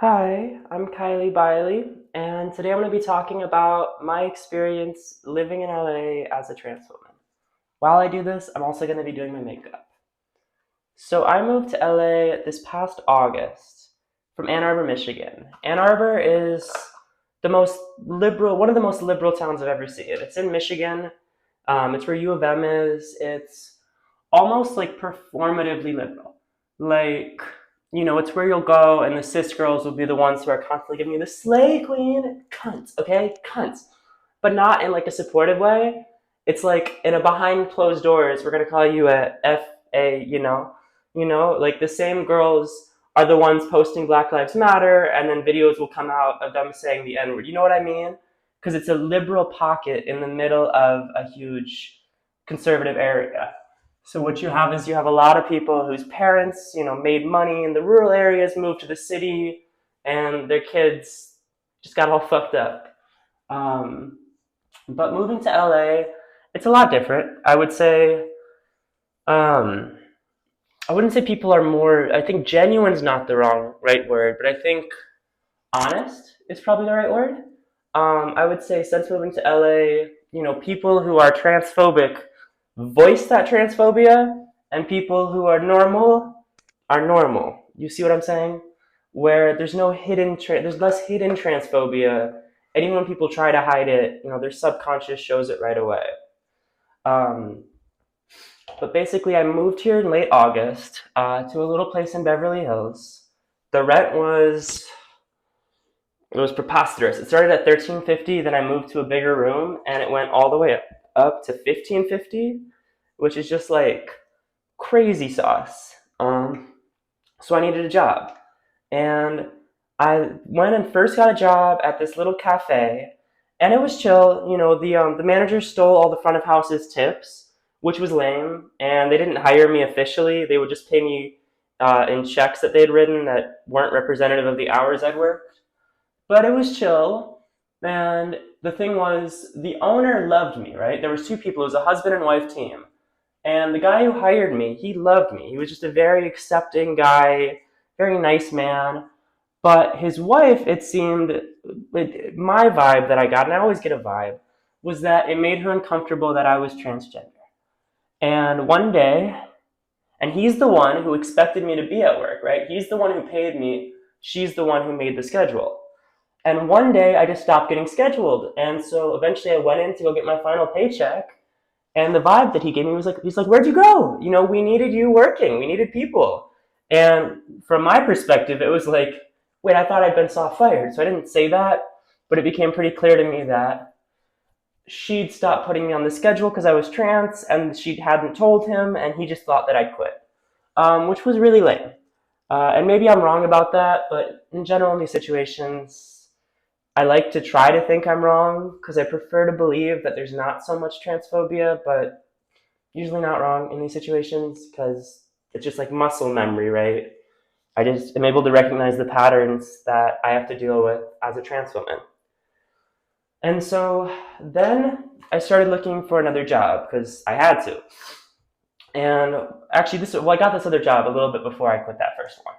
Hi, I'm Kylie Biley, and today I'm going to be talking about my experience living in LA as a trans woman. While I do this, I'm also going to be doing my makeup. So I moved to LA this past August from Ann Arbor, Michigan. Ann Arbor is one of the most liberal towns I've ever seen. It's in Michigan. It's where U of M is. It's almost like performatively liberal. Like, it's where you'll go and the cis girls will be the ones who are constantly giving you the slay queen cunts, okay? Cunts. But not in like a supportive way. It's like in a behind closed doors, we're gonna call you a FA, like the same girls are the ones posting Black Lives Matter and then videos will come out of them saying the N word. You know what I mean? Because it's a liberal pocket in the middle of a huge conservative area. So what you have is you have a lot of people whose parents, made money in the rural areas, moved to the city, and their kids just got all fucked up. Um, but moving to LA, it's a lot different. Um, I wouldn't say people are more. I think genuine is not the right word, but I think honest is probably the right word. I would say since moving to LA, people who are transphobic voice that transphobia, and people who are normal are normal. You see what I'm saying? Where there's no there's less hidden transphobia, and even when people try to hide it, their subconscious shows it right away. Um, but basically, I moved here in late August to a little place in Beverly Hills. The rent was it was preposterous. It started at 1350, then I moved to a bigger room, and it went all the way up to 1550, which is just like crazy sauce. So I needed a job, and I went and first got a job at this little cafe, and it was chill. The manager stole all the front of house's tips, which was lame, and they didn't hire me officially. They would just pay me in checks that they'd written that weren't representative of the hours I'd worked. But it was chill, and the thing was, the owner loved me. Right? There was two people. It was a husband and wife team. And the guy who hired me, he loved me. He was just a very accepting guy, very nice man. But his wife, it seemed, my vibe that I got, and I always get a vibe, was that it made her uncomfortable that I was transgender. And one day, and he's the one who expected me to be at work, right? He's the one who paid me. She's the one who made the schedule. And one day, I just stopped getting scheduled. And so eventually, I went in to go get my final paycheck. And the vibe that he gave me was like, he's like, where'd you go? We needed you working. We needed people. And from my perspective, it was like, wait, I thought I'd been soft fired. So I didn't say that, but it became pretty clear to me that she'd stopped putting me on the schedule because I was trans, and she hadn't told him, and he just thought that I'd quit, which was really lame. And maybe I'm wrong about that, but in general, in these situations, I like to try to think I'm wrong because I prefer to believe that there's not so much transphobia, but usually not wrong in these situations because it's just like muscle memory, right? I just am able to recognize the patterns that I have to deal with as a trans woman. And so then I started looking for another job because I had to. And actually, I got this other job a little bit before I quit that first one.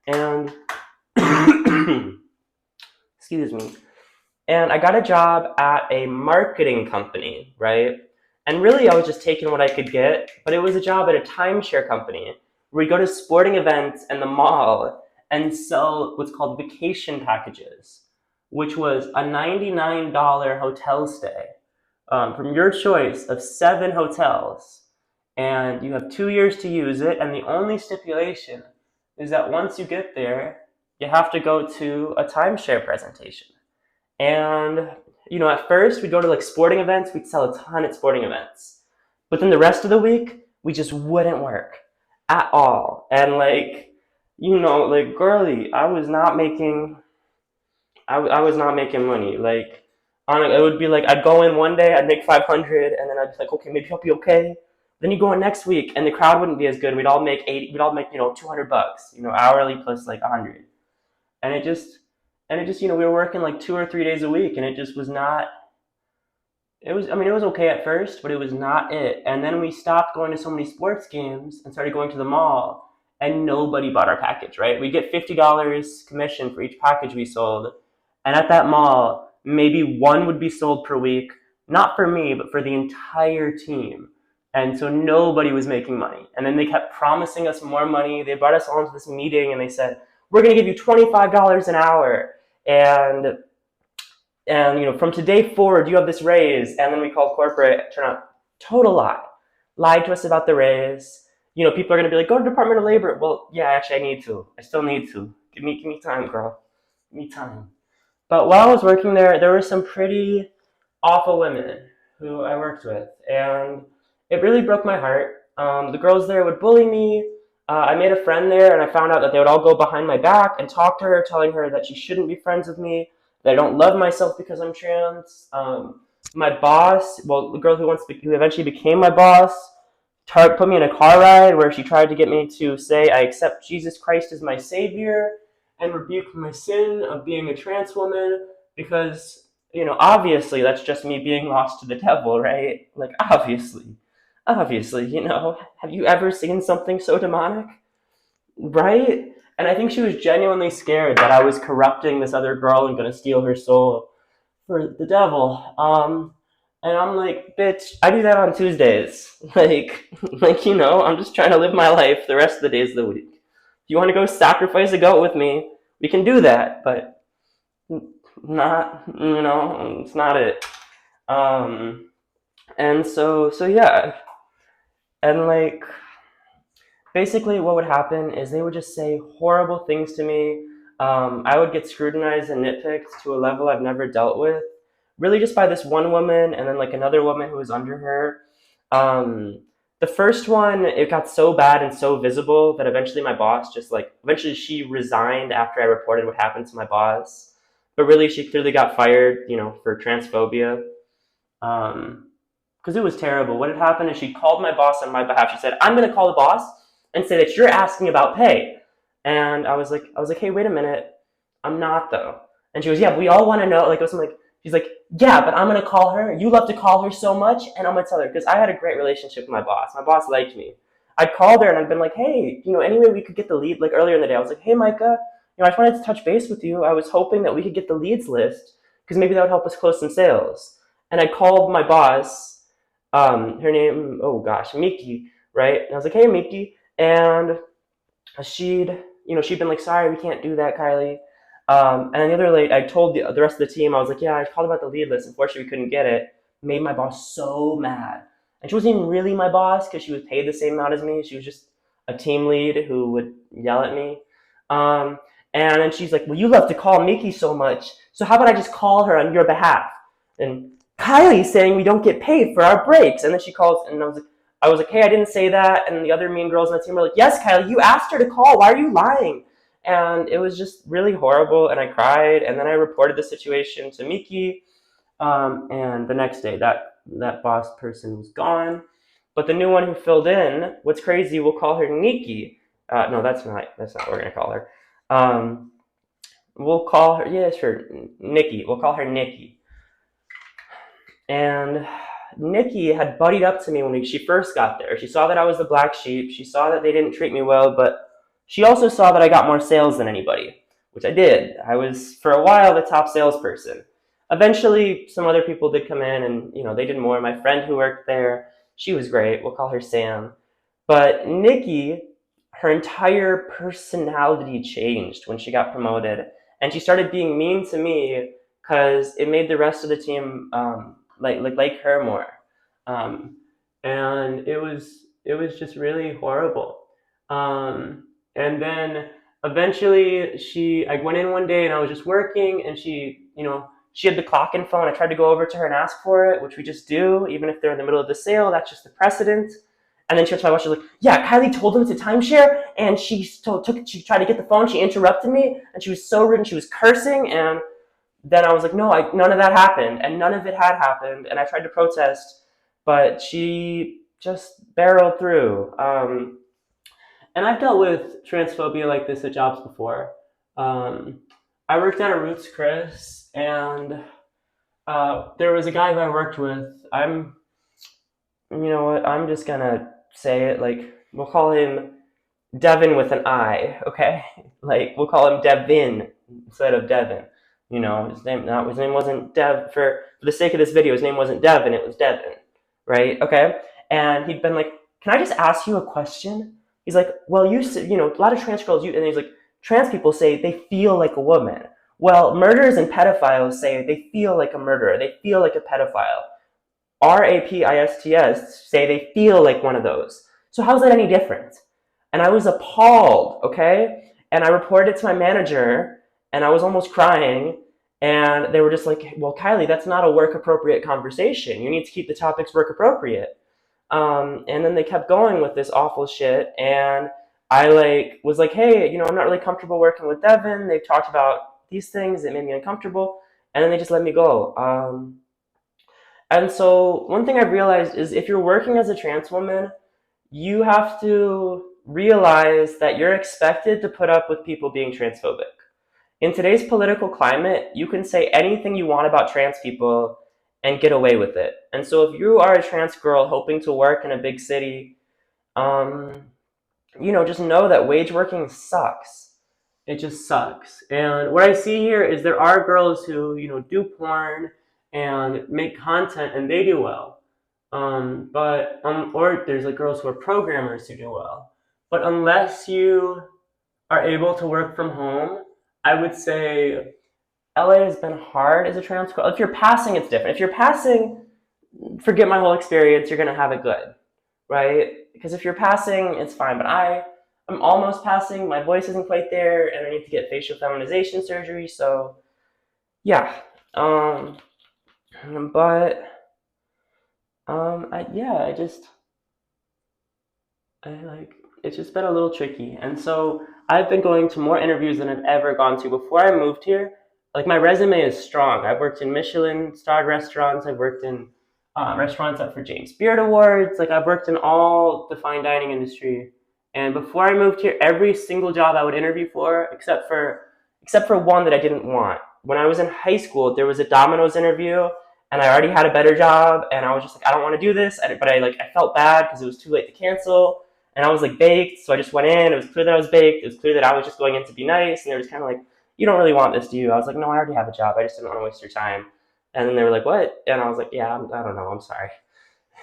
And excuse me. And I got a job at a marketing company, right? And really, I was just taking what I could get, but it was a job at a timeshare company where we go to sporting events and the mall and sell what's called vacation packages, which was a $99 hotel stay from your choice of 7 hotels. And you have 2 years to use it, and the only stipulation is that once you get there, you have to go to a timeshare presentation. And, at first we'd go to like sporting events, we'd sell a ton at sporting events. But then the rest of the week, we just wouldn't work at all. And like girly, I was not making money. Like, it would be like, I'd go in one day, I'd make 500, and then I'd be like, okay, maybe I'll be okay. Then you go in next week, and the crowd wouldn't be as good. We'd all make 80, we'd all make, $200, hourly plus like 100. And it just, we were working like 2 or 3 days a week, and it just was not. It was okay at first, but it was not it. And then we stopped going to so many sports games and started going to the mall. and nobody bought our package, right? We get $50 commission for each package we sold. And at that mall, maybe one would be sold per week, not for me, but for the entire team. And so nobody was making money. And then they kept promising us more money. They brought us all into this meeting and they said, we're going to give you $25 an hour. And from today forward, you have this raise. And then we called corporate, turn out total lie. Lied to us about the raise. People are going to be like, go to Department of Labor. Well, yeah, actually, I need to. I still need to. Give me time, girl. Give me time. But while I was working there were some pretty awful women who I worked with, and it really broke my heart. The girls there would bully me. I made a friend there, and I found out that they would all go behind my back and talk to her, telling her that she shouldn't be friends with me, that I don't love myself because I'm trans. My boss, well, the girl who eventually became my boss, put me in a car ride where she tried to get me to say I accept Jesus Christ as my savior and rebuke my sin of being a trans woman because, obviously that's just me being lost to the devil, right? Like, obviously, have you ever seen something so demonic? Right? And I think she was genuinely scared that I was corrupting this other girl and gonna steal her soul for the devil. And I'm like, bitch, I do that on Tuesdays. I'm just trying to live my life the rest of the days of the week. If you want to go sacrifice a goat with me, we can do that, but not, it's not it. And so yeah. And basically what would happen is they would just say horrible things to me. I would get scrutinized and nitpicked to a level I've never dealt with, really just by this one woman and then another woman who was under her. The first one, it got so bad and so visible that eventually my boss eventually she resigned after I reported what happened to my boss. But really, she clearly got fired, for transphobia. Because it was terrible. What had happened is she called my boss on my behalf. She said, I'm going to call the boss and say that you're asking about pay. And I was like, hey, wait a minute. I'm not, though. And she goes, yeah, we all want to know. She's like, yeah, but I'm going to call her. You love to call her so much. And I'm going to tell her, because I had a great relationship with my boss. My boss liked me. I'd called her and I'd been like, hey, any way we could get the lead, earlier in the day. I was like, hey, Micah, I just wanted to touch base with you. I was hoping that we could get the leads list because maybe that would help us close some sales. And I called my boss, her name, oh gosh, Miki, right? And I was like, hey, Miki. And she'd been like, sorry, we can't do that, Kylie. And then the other lady, I told the rest of the team, I was like, yeah, I called about the lead list. Unfortunately, we couldn't get it. Made my boss so mad. And she wasn't even really my boss because she was paid the same amount as me. She was just a team lead who would yell at me. And then she's like, well, you love to call Miki so much, so how about I just call her on your behalf? And Kylie's saying we don't get paid for our breaks. And then she calls, and I was like, hey, I didn't say that. And the other mean girls on the team were like, yes, Kylie, you asked her to call. Why are you lying? And it was just really horrible, and I cried. And then I reported the situation to Miki. And the next day, that boss person was gone. But the new one who filled in, what's crazy, we'll call her Nikki. No, that's not what we're going to call her. We'll call her, yeah, sure, Nikki. We'll call her Nikki. And Nikki had buddied up to me when she first got there. She saw that I was the black sheep. She saw that they didn't treat me well, but she also saw that I got more sales than anybody, which I did. I was, for a while, the top salesperson. Eventually, some other people did come in and, they did more. My friend who worked there, she was great. We'll call her Sam. But Nikki, her entire personality changed when she got promoted. And she started being mean to me because it made the rest of the team like her more. And it was just really horrible. And then eventually I went in one day and I was just working and she had the clock info and I tried to go over to her and ask for it, which we just do, even if they're in the middle of the sale, that's just the precedent. And then she went to my boss, she was like, yeah, Kylie told them it's a timeshare, and she tried to get the phone, she interrupted me, and she was so rude and she was cursing, and then I was like, no, none of that happened, and none of it had happened, and I tried to protest, but she just barreled through. And I've dealt with transphobia like this at jobs before. I worked at a Roots Chris, and there was a guy who I worked with. You know what, I'm just gonna say it, we'll call him Devin with an I, okay? Like we'll call him Devin instead of Devin. His name wasn't Dev for the sake of this video. His name wasn't Devin, it was Devin, right? Okay, and he'd been like, "Can I just ask you a question?" He's like, "Well, a lot of trans girls, and he's like, trans people say they feel like a woman. Well, murderers and pedophiles say they feel like a murderer. They feel like a pedophile. RAPISTS say they feel like one of those. So how's that any different?" And I was appalled, okay? And I reported it to my manager, and I was almost crying. And they were just like, "Well, Kylie, that's not a work appropriate conversation. You need to keep the topics work appropriate." And then they kept going with this awful shit. And I was like, "Hey, I'm not really comfortable working with Devin. They've talked about these things that made me uncomfortable." And then they just let me go. And so one thing I've realized is if you're working as a trans woman, you have to realize that you're expected to put up with people being transphobic. In today's political climate, you can say anything you want about trans people and get away with it. And so if you are a trans girl hoping to work in a big city, um, just know that wage working sucks. It just sucks. And what I see here is there are girls who, do porn and make content and they do well. Or there's like girls who are programmers who do well. But unless you are able to work from home, I would say LA has been hard as a trans girl. If you're passing, it's different. If you're passing, forget my whole experience, you're gonna have it good, right? Because if you're passing, it's fine. But I'm almost passing. My voice isn't quite there, and I need to get facial feminization surgery. So, yeah. But I just I like it's just been a little tricky. And so I've been going to more interviews than I've ever gone to. Before I moved here, like my resume is strong. I've worked in Michelin starred restaurants. I've worked in restaurants up for James Beard Awards. Like I've worked in all the fine dining industry. And before I moved here, every single job I would interview for, except for one that I didn't want. When I was in high school, there was a Domino's interview, and I already had a better job, and I was just like, I don't want to do this. But I felt bad because it was too late to cancel, and I was like baked, so I just went in. It was clear that I was baked. It was clear that I was just going in to be nice, and they were just kind of like, "You don't really want this, do you?" I was like, "No, I already have a job. I just didn't want to waste your time." And then they were like, "What?" And I was like, "Yeah, I don't know. I'm sorry."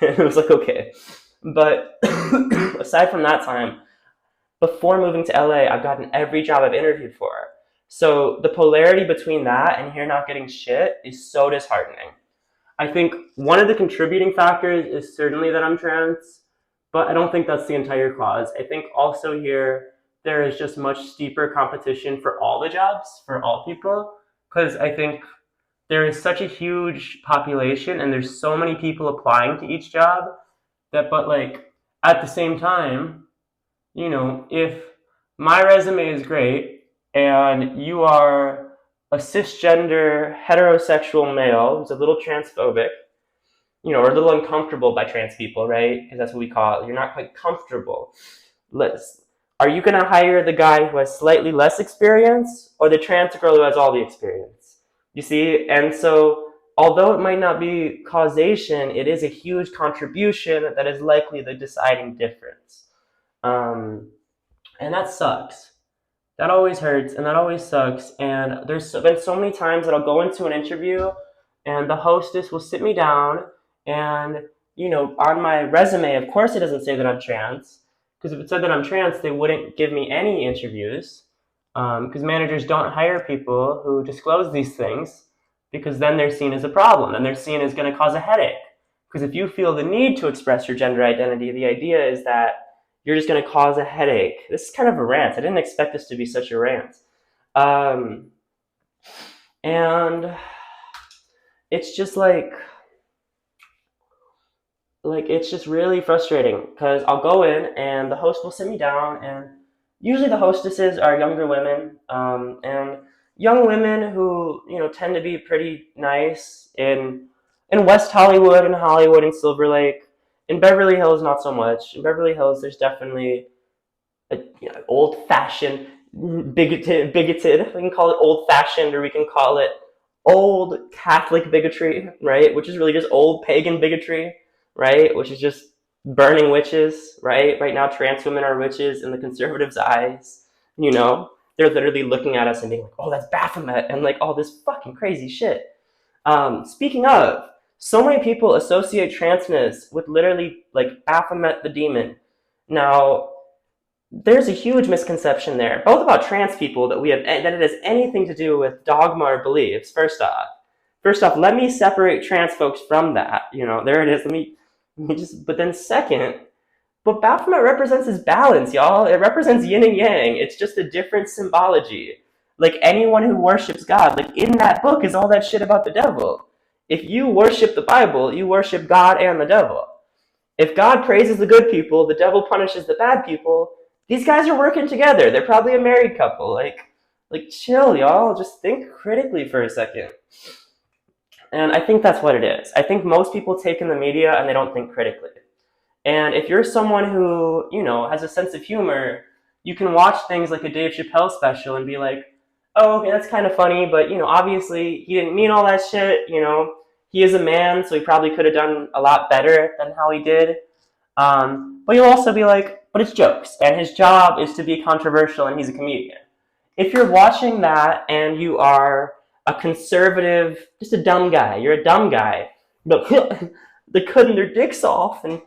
And it was like, okay. But aside from that time, before moving to LA, I've gotten every job I've interviewed for. So the polarity between that and here not getting shit is so disheartening. I think one of the contributing factors is certainly that I'm trans, but I don't think that's the entire cause. I think also here there is just much steeper competition for all the jobs, for all people, because I think there is such a huge population and there's so many people applying to each job but like at the same time, if my resume is great and you are a cisgender heterosexual male who's a little transphobic, or a little uncomfortable by trans people, right? Because that's what we call it. You're not quite comfortable. Are you going to hire the guy who has slightly less experience or the trans girl who has all the experience? You see? And so, although it might not be causation, it is a huge contribution that is likely the deciding difference. And that sucks. That always hurts and that always sucks. And there's been so many times that I'll go into an interview and the hostess will sit me down and, on my resume, of course it doesn't say that I'm trans. Because if it said that I'm trans, they wouldn't give me any interviews. Because managers don't hire people who disclose these things because then they're seen as a problem and they're seen as going to cause a headache. Because if you feel the need to express your gender identity, the idea is that you're just going to cause a headache. This is kind of a rant. I didn't expect this to be such a rant. And it's just it's just really frustrating because I'll go in and the host will sit me down, and usually the hostesses are younger women, and young women who tend to be pretty nice in West Hollywood and Hollywood and Silver Lake. In Beverly Hills, not so much. In Beverly Hills, there's definitely a old-fashioned bigoted. We can call it old-fashioned, or we can call it old Catholic bigotry, right? Which is really just old pagan bigotry, right? Which is just burning witches, right? Right now, trans women are witches in the conservatives' eyes. You know, they're literally looking at us and being like, "Oh, that's Baphomet," and like all this fucking crazy shit. Speaking of, so many people associate transness with literally like Baphomet the demon. Now, there's a huge misconception there, both about trans people that we have that it has anything to do with dogma or beliefs. First off, let me separate trans folks from that. You know, there it is. Let me just. But then second, what Baphomet represents is balance, y'all. It represents yin and yang. It's just a different symbology. Like anyone who worships God, like in that book is all that shit about the devil. If you worship the Bible, you worship God and the devil. If God praises the good people, the devil punishes the bad people. These guys are working together. They're probably a married couple. Like chill, y'all. Just think critically for a second. And I think that's what it is. I think most people take in the media and they don't think critically. And if you're someone who, has a sense of humor, you can watch things like a Dave Chappelle special and be like, oh, okay, that's kind of funny, but, obviously he didn't mean all that shit, He is a man, so he probably could have done a lot better than how he did. But you'll also be like, but it's jokes, and his job is to be controversial, and he's a comedian. If you're watching that and you are a conservative, just a dumb guy, you're a dumb guy, but they're cutting their dicks off, and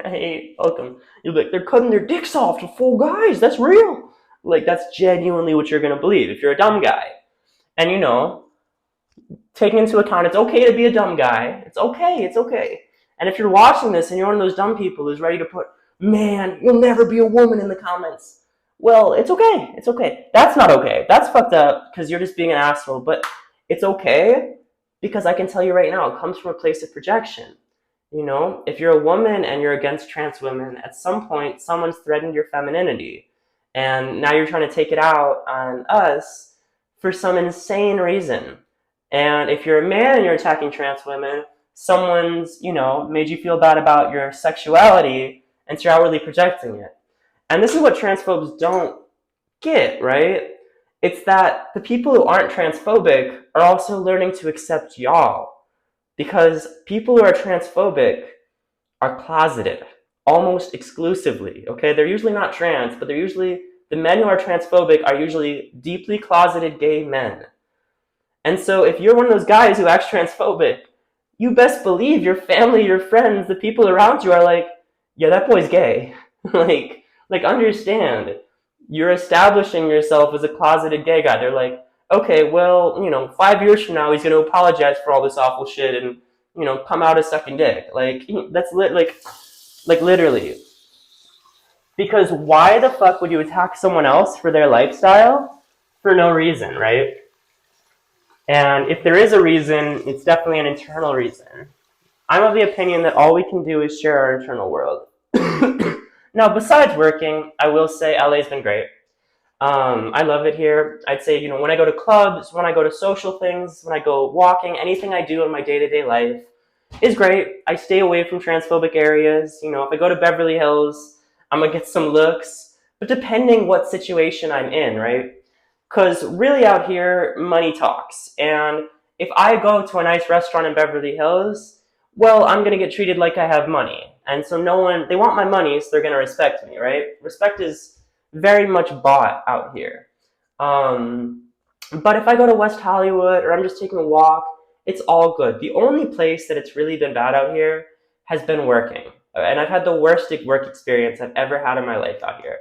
hey, welcome. You'll be like, they're cutting their dicks off to full guys, that's real. Like, that's genuinely what you're gonna believe if you're a dumb guy. And taking into account it's okay to be a dumb guy. It's okay. And if you're watching this and you're one of those dumb people who's ready to put, man, you'll never be a woman in the comments. Well, it's okay. That's not okay. That's fucked up because you're just being an asshole. But it's okay because I can tell you right now, it comes from a place of projection. If you're a woman and you're against trans women, at some point, someone's threatened your femininity. And now you're trying to take it out on us for some insane reason. And if you're a man and you're attacking trans women, someone's, made you feel bad about your sexuality and so you're outwardly projecting it. And this is what transphobes don't get, right? It's that the people who aren't transphobic are also learning to accept y'all. Because people who are transphobic are closeted, almost exclusively, okay? They're usually not trans, but the men who are transphobic are usually deeply closeted gay men. And so if you're one of those guys who acts transphobic, you best believe your family, your friends, the people around you are like, yeah, that boy's gay. like understand. You're establishing yourself as a closeted gay guy. They're like, okay, well, 5 years from now, he's going to apologize for all this awful shit and, come out as sucking dick. Like, that's like literally. Because why the fuck would you attack someone else for their lifestyle? For no reason, right? And if there is a reason, it's definitely an internal reason. I'm of the opinion that all we can do is share our internal world. Now, besides working, I will say LA's been great. I love it here. I'd say, when I go to clubs, when I go to social things, when I go walking, anything I do in my day-to-day life is great. I stay away from transphobic areas. If I go to Beverly Hills, I'm going to get some looks. But depending what situation I'm in, right? Because really out here, money talks. And if I go to a nice restaurant in Beverly Hills, well, I'm going to get treated like I have money. And so they want my money, so they're going to respect me, right? Respect is very much bought out here. But if I go to West Hollywood or I'm just taking a walk, it's all good. The only place that it's really been bad out here has been working. And I've had the worst work experience I've ever had in my life out here.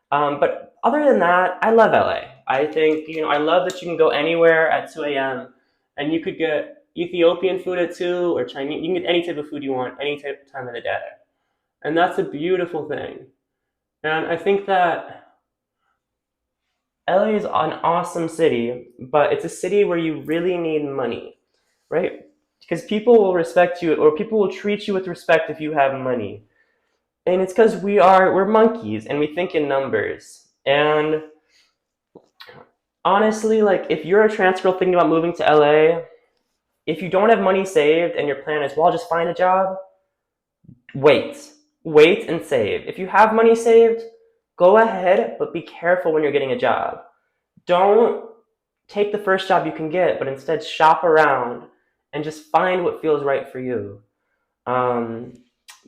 But other than that, I love LA. I think, I love that you can go anywhere at 2 a.m. and you could get Ethiopian food at 2 or Chinese. You can get any type of food you want, any type of time of the day. And that's a beautiful thing. And I think that LA is an awesome city, but it's a city where you really need money, right? Because people will respect you or people will treat you with respect if you have money. And it's because we're monkeys and we think in numbers. And honestly, like if you're a trans girl thinking about moving to LA, if you don't have money saved and your plan is, well, I'll just find a job, wait and save. If you have money saved, go ahead, but be careful when you're getting a job. Don't take the first job you can get, but instead shop around and just find what feels right for you.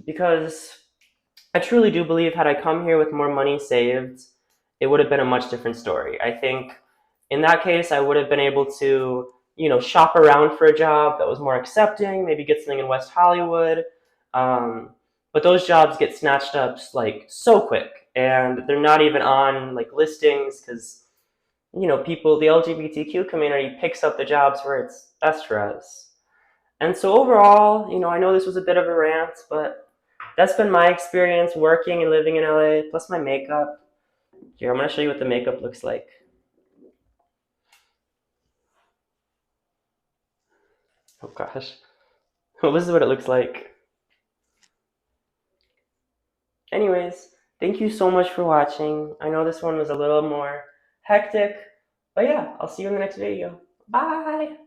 because I truly do believe had I come here with more money saved, it would have been a much different story. I think in that case, I would have been able to, shop around for a job that was more accepting, maybe get something in West Hollywood. Um, but those jobs get snatched up like so quick, and they're not even on like listings because people, the LGBTQ community picks up the jobs where it's best for us. And so overall, I know this was a bit of a rant, but that's been my experience working and living in LA, plus my makeup. Here, I'm going to show you what the makeup looks like. Oh gosh. Well, this is what it looks like. Anyways, thank you so much for watching. I know this one was a little more hectic, but yeah, I'll see you in the next video. Bye!